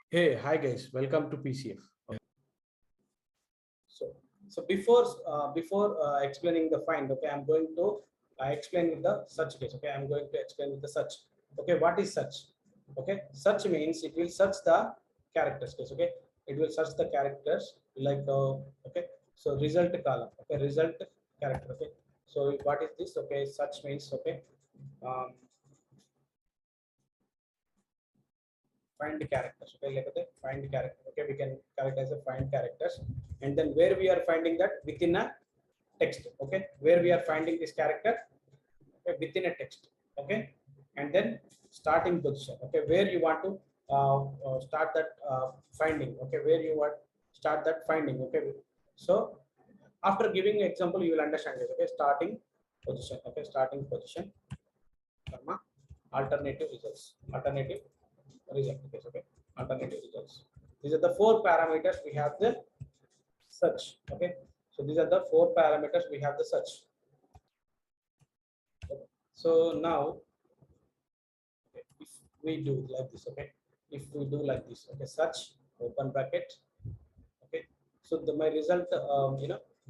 Hey, hi guys, welcome to PCF. So, so before explaining the find, okay, I'm going to explain with the search case. Okay, I'm going to explain with the search. Okay, what is search? Okay, search means it will search the characters case. Okay, it will search the characters like okay. So result column. Okay, result character. Okay. So what is this? Okay, search means okay. Um, find characters. Okay, like the find character. Okay, we can characterize the find characters, and then where we are finding that within a text. Okay, where we are finding this character, okay, within a text. Okay, and then starting position. Okay, where you want to start that finding. Okay, where you want start that finding. Okay, so after giving example you will understand this. Okay, starting position. Okay, starting position comma alternative results. Alternative result. Okay, alternative results. These are the four parameters we have the search. Okay, so these are the four parameters we have the search. So now, okay, if we do like this, okay, if we do like this, okay, search open bracket, okay. So the my result,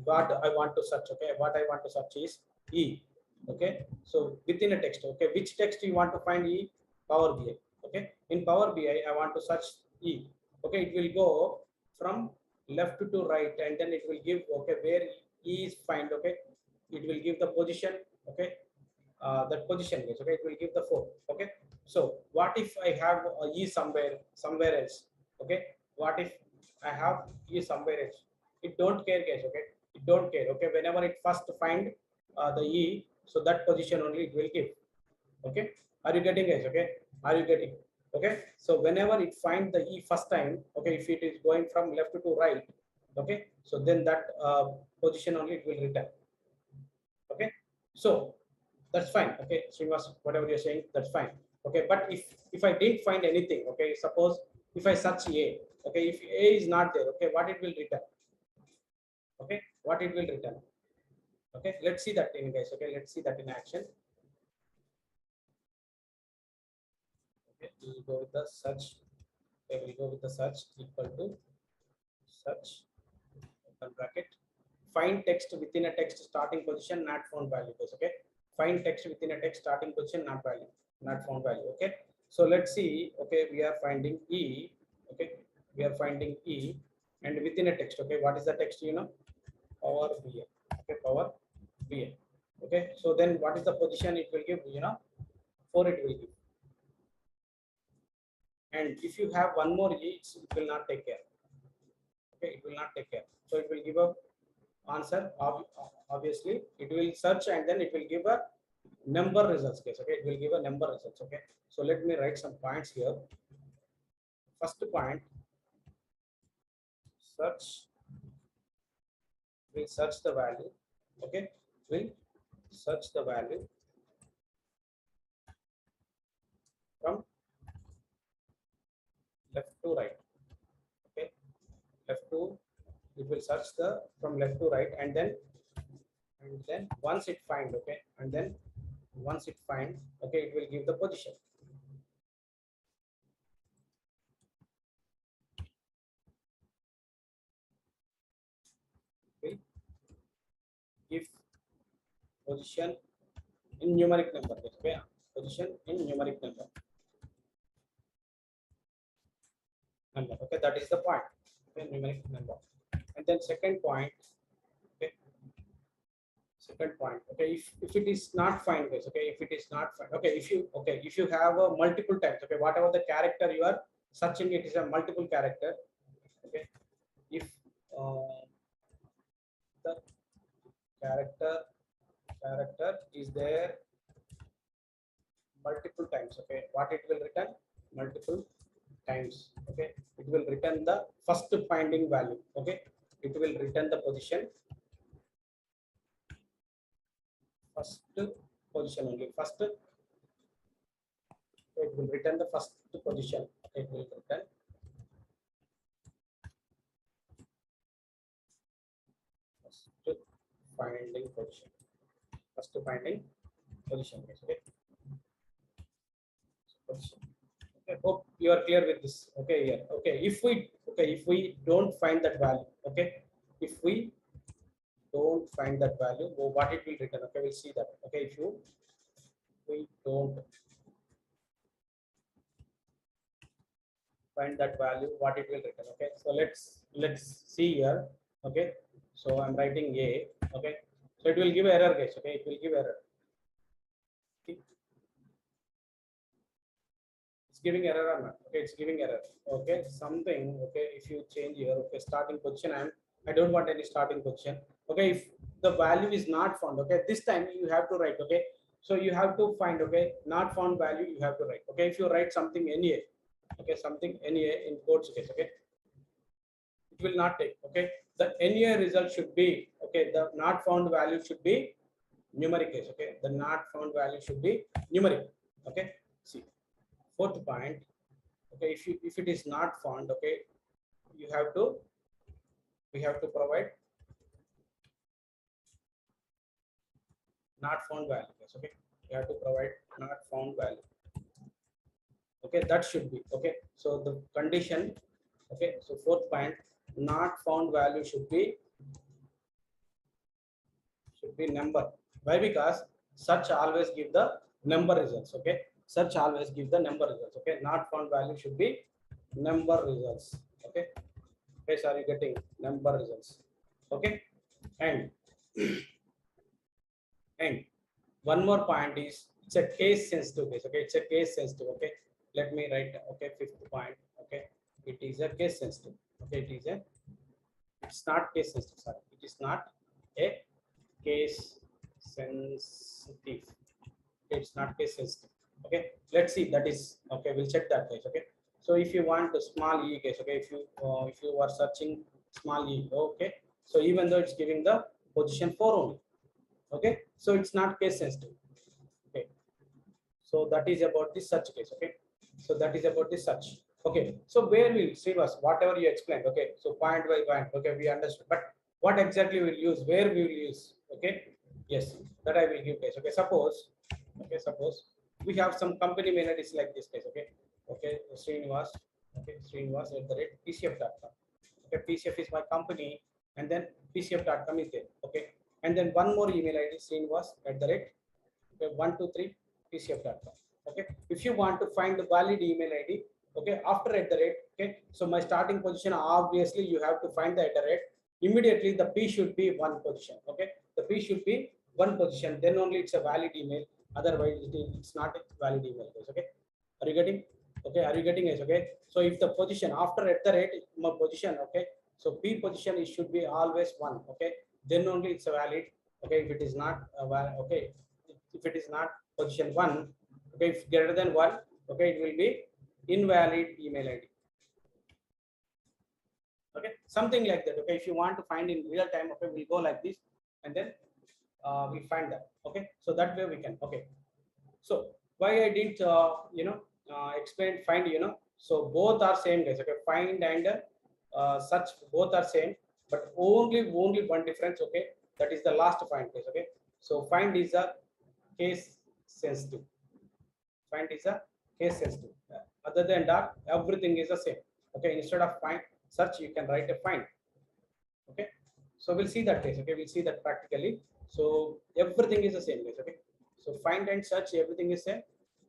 what I want to search, okay, what I want to search is E, okay. So within a text, okay, which text you want to find E? Power BI, okay. In Power BI, I want to search E, okay. It will go from left to right, and then it will give okay where E is find, okay. It will give the position, okay, that position is okay. It will give the 4, okay. So what if I have E somewhere else, okay. What if I have E somewhere else? It don't care, guys, okay. It don't care, okay. Whenever it first find the E, so that position only it will give, okay. Are you getting, guys? Okay, are you getting? Okay, so whenever it find the E first time, okay, if it is going from left to right, okay, so then that position only it will return, okay. So that's fine, okay. Srinivas, whatever you're saying, that's fine, okay. But if I didn't find anything, okay, suppose if I search A, okay, if A is not there, okay, what it will return? Okay, what it will return? Okay, let's see that in, guys. Okay, let's see that in action. Okay, we'll go with the search. Okay, we'll go with the search equal to search open bracket, find text within a text starting position not found value, guys. Okay, find text within a text starting position not found value, okay. So let's see, okay, we are finding E, okay, we are finding E, and within a text, okay, what is the text, Power BI, okay, Power BI, okay. So then what is the position it will give, 4 it will give, and if you have one more E, it will not take care, okay, it will not take care. So it will give a answer. Obviously it will search and then it will give a number results case, okay. It will give a number results, okay. So let me write some points here. First point, search will search the value, okay, will search the value from left to right, okay. Left to, it will search the from left to right, and then once it find, okay, and then once it find, okay, it will give the position. Will give position in numeric number, okay, position in numeric number, okay. That is the point, okay, numeric number. And then second point, okay, second point, okay, if it is not fine, guys, okay, if it is not fine, okay, if you have a multiple times, okay, whatever the character you are searching, it is a multiple character, okay. If uh, the character is there multiple times, okay, what it will return? Multiple times, okay. It will return the first finding value, okay. It will return the position, first position only, first, it will return the first position, okay. It will return first finding position, first finding position, okay. Position, okay. hope you are clear with this. Okay, here. Okay, if we don't find that value, okay, if we don't find that value, oh, what it will return? Okay, we'll see that. Okay, if we don't find that value, what it will return? Okay, so let's see here. Okay, so I'm writing A. Okay, so it will give error, guys. Okay, it will give error. Okay. It's giving error or not? Okay, it's giving error. Okay, something. Okay, if you change here, okay, starting position, I don't want any starting position. Okay, if the value is not found, okay, this time you have to write. Okay, so you have to find. Okay, not found value you have to write. Okay, if you write something NA, okay, something NA in quotes case, okay, it will not take. Okay, the NA result should be, okay, the not found value should be numeric case. Okay, the not found value should be numeric. Okay, see, fourth point. Okay, if it is not found, okay, you have to we have to provide not found value. Yes, okay, you have to provide not found value. Okay, that should be okay. So the condition, okay, so fourth point, not found value should be number. Why? Because search always give the number results. Okay, search always give the number results. Okay, not found value should be number results. Okay, guys, are you getting number results? Okay, and and one more point is it's a case sensitive case. Okay, it's a case sensitive. Okay, let me write. Okay, fifth point. Okay, it is a case sensitive. Okay, it's not case sensitive. Sorry, it is not a case sensitive. It's not case sensitive. Okay, let's see. That is okay. We'll check that case. Okay, so if you want a small e case, okay, if you are searching small e, okay, so even though it's giving the position 4 only, okay, so it's not case sensitive. Okay, so that is about the search case. Okay, so that is about the search. Okay, so where will Srivas, whatever you explained, okay, so point by point, okay, we understood, but what exactly we'll use, where we will use? Okay, yes, that I will give case. Okay, suppose we have some company mail ID like this case. Okay, okay, Srinivas, okay, Srinivas at the rate PCF.com. Okay, PCF is my company, and then PCF.com is there. Okay, and then one more email ID, Srinivas at the rate, okay, 123 PCF.com. Okay, if you want to find the valid email ID, okay, after at the rate, okay, so my starting position, obviously you have to find the at the rate. Immediately the P should be one position. Okay, the P should be one position, then only it's a valid email. Otherwise it's not a valid email. Okay, are you getting? Okay, are you getting it? Okay, so if the position after at the rate, my position, okay, so P position it should be always one. Okay, then only it's a valid. Okay, if it is not okay, if it is not position 1, okay, if greater than 1, okay, it will be invalid email ID. Okay, something like that. Okay, if you want to find in real time, okay, we'll go like this, and then we find that. Okay, so that way we can. Okay, so why I didn't explain find, so both are same guys. Okay, find and search both are same, but only one difference. Okay, that is the last find case. Okay, so find is a case sensitive. Find is a case sensitive. Other than that, everything is the same. Okay, instead of find search, you can write a find. Okay, so we'll see that case. Okay, we'll see that practically. So everything is the same case. Okay, so find and search, everything is same.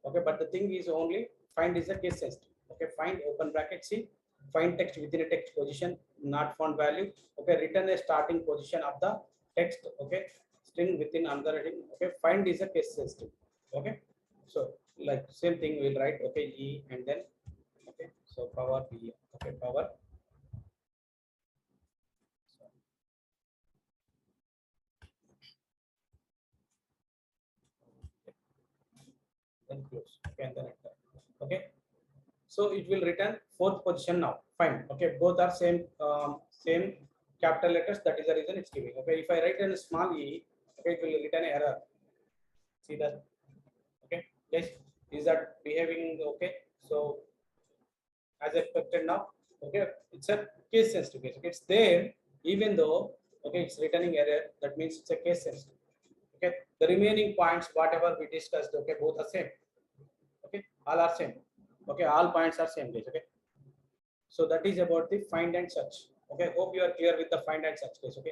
Okay, but the thing is only find is a case sensitive. Okay, find open bracket C, find text within a text position, not found value. Okay, return a starting position of the text. Okay, string within another heading. Okay, find is a case sensitive. Okay, so like same thing we'll write. Okay, E and then okay, so power B. Okay, power. Then close. Okay, and then enter. Okay, so it will return fourth position now. Fine. Okay, both are same same capital letters. That is the reason it's giving. Okay, if I write in a small e, okay, it will return error. See that? Okay, yes, is that behaving okay? So as expected now. Okay, it's a case sensitive case. Okay, it's there even though okay it's returning error. That means it's a case sensitive. Okay, the remaining points whatever we discussed. Okay, both are same. Okay, all are same. Okay, all points are same guys. Okay, so that is about the find and search. Okay, hope you are clear with the find and search guys. Okay.